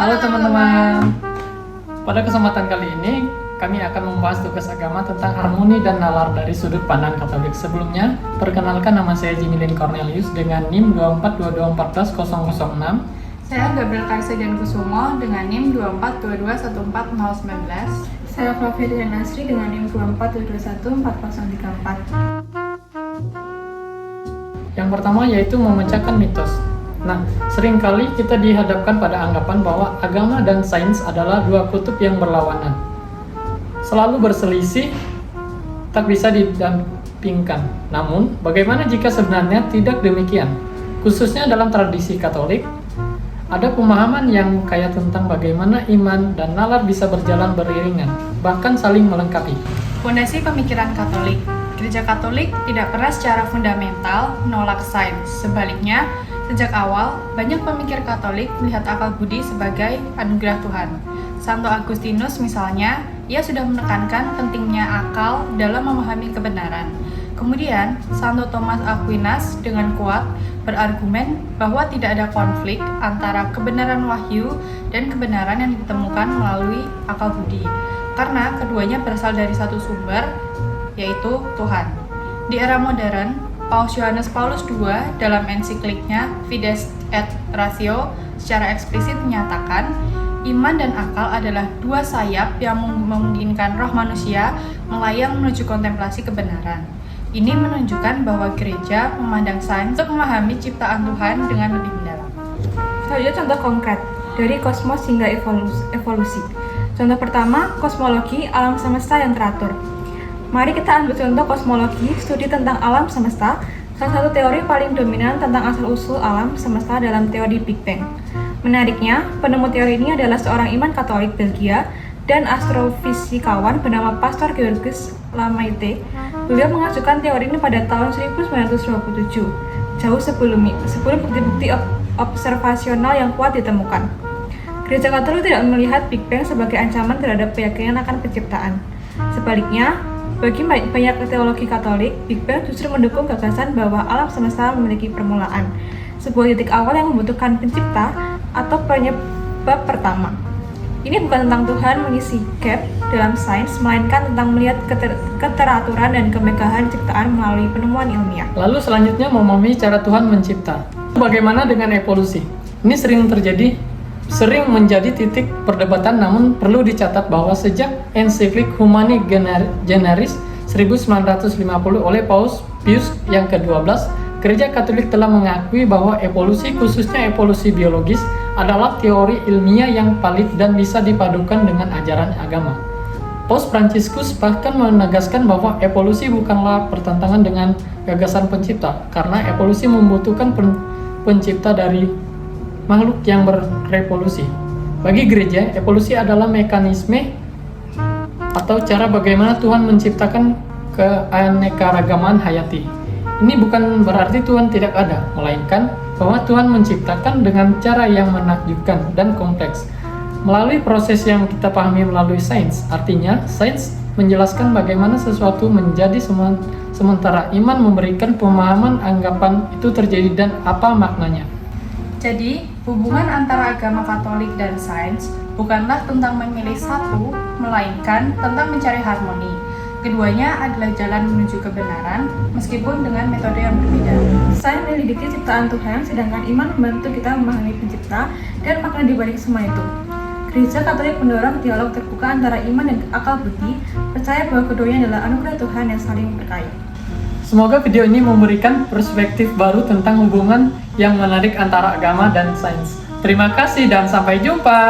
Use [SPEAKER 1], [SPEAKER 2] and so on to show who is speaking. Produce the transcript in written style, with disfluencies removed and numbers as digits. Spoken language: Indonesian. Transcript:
[SPEAKER 1] Halo teman-teman. Pada kesempatan kali ini kami akan membahas tugas agama tentang harmoni dan nalar dari sudut pandang Katolik. Sebelumnya, perkenalkan nama saya Jimilin Cornelius dengan NIM 2422140006.
[SPEAKER 2] Saya Gabriel Karsidian Kusumo dengan NIM 2422140019.
[SPEAKER 3] Saya Flavia Dian Nasri dengan NIM 24214034.
[SPEAKER 1] Yang pertama yaitu memecahkan mitos. Nah, seringkali kita dihadapkan pada anggapan bahwa agama dan sains adalah dua kutub yang berlawanan, selalu berselisih, tak bisa didampingkan. Namun, bagaimana jika sebenarnya tidak demikian? Khususnya dalam tradisi Katolik, ada pemahaman yang kaya tentang bagaimana iman dan nalar bisa berjalan beriringan, bahkan saling melengkapi.
[SPEAKER 2] Fondasi pemikiran Katolik. Gereja Katolik tidak pernah secara fundamental menolak sains. Sebaliknya, sejak awal, banyak pemikir Katolik melihat akal budi sebagai anugerah Tuhan. Santo Agustinus misalnya, ia sudah menekankan pentingnya akal dalam memahami kebenaran. Kemudian, Santo Thomas Aquinas dengan kuat berargumen bahwa tidak ada konflik antara kebenaran wahyu dan kebenaran yang ditemukan melalui akal budi, karena keduanya berasal dari satu sumber, yaitu Tuhan. Di era modern, Paus Yohanes Paulus II dalam ensikliknya Fides et Ratio secara eksplisit menyatakan iman dan akal adalah dua sayap yang memungkinkan roh manusia melayang menuju kontemplasi kebenaran. Ini menunjukkan bahwa gereja memandang sains untuk memahami ciptaan Tuhan dengan lebih mendalam.
[SPEAKER 3] Selanjutnya contoh konkret dari kosmos hingga evolusi. Contoh pertama, kosmologi alam semesta yang teratur. Mari kita ambil contoh kosmologi, studi tentang alam semesta. Salah satu teori paling dominan tentang asal-usul alam semesta dalam teori Big Bang. Menariknya, penemu teori ini adalah seorang iman Katolik Belgia dan astrofisikawan bernama Pastor Georges Lamaite. Beliau mengajukan teori ini pada tahun 1927, jauh sebelum bukti-bukti observasional yang kuat ditemukan. Gereja Katolik tidak melihat Big Bang sebagai ancaman terhadap keyakinan akan penciptaan. Sebaliknya, bagi banyak teologi Katolik, Big Bang justru mendukung gagasan bahwa alam semesta memiliki permulaan, sebuah titik awal yang membutuhkan pencipta atau penyebab pertama. Ini bukan tentang Tuhan mengisi gap dalam sains, melainkan tentang melihat keteraturan dan kemegahan ciptaan melalui penemuan ilmiah.
[SPEAKER 1] Lalu selanjutnya memahami cara Tuhan mencipta. Bagaimana dengan evolusi? Ini sering menjadi titik perdebatan, namun perlu dicatat bahwa sejak ensiklik Humani Generis 1950 oleh Paus Pius yang ke-12, Gereja Katolik telah mengakui bahwa evolusi, khususnya evolusi biologis, adalah teori ilmiah yang valid dan bisa dipadukan dengan ajaran agama. Paus Fransiskus bahkan menegaskan bahwa evolusi bukanlah pertentangan dengan gagasan pencipta, karena evolusi membutuhkan pencipta dari makhluk yang berevolusi. Bagi gereja, evolusi adalah mekanisme atau cara bagaimana Tuhan menciptakan keanekaragaman hayati. Ini bukan berarti Tuhan tidak ada, melainkan bahwa Tuhan menciptakan dengan cara yang menakjubkan dan kompleks melalui proses yang kita pahami melalui sains. Artinya, sains menjelaskan bagaimana sesuatu menjadi sementara iman memberikan pemahaman anggapan itu terjadi dan apa maknanya.
[SPEAKER 2] Jadi, hubungan antara agama Katolik dan sains bukanlah tentang memilih satu, melainkan tentang mencari harmoni. Keduanya adalah jalan menuju kebenaran, meskipun dengan metode yang berbeda.
[SPEAKER 3] Sains menyelidiki ciptaan Tuhan, sedangkan iman membantu kita memahami pencipta dan makna di balik semua itu. Gereja Katolik mendorong dialog terbuka antara iman dan akal budi, percaya bahwa keduanya adalah anugerah Tuhan yang saling berkait.
[SPEAKER 1] Semoga video ini memberikan perspektif baru tentang hubungan yang menarik antara agama dan sains. Terima kasih dan sampai jumpa.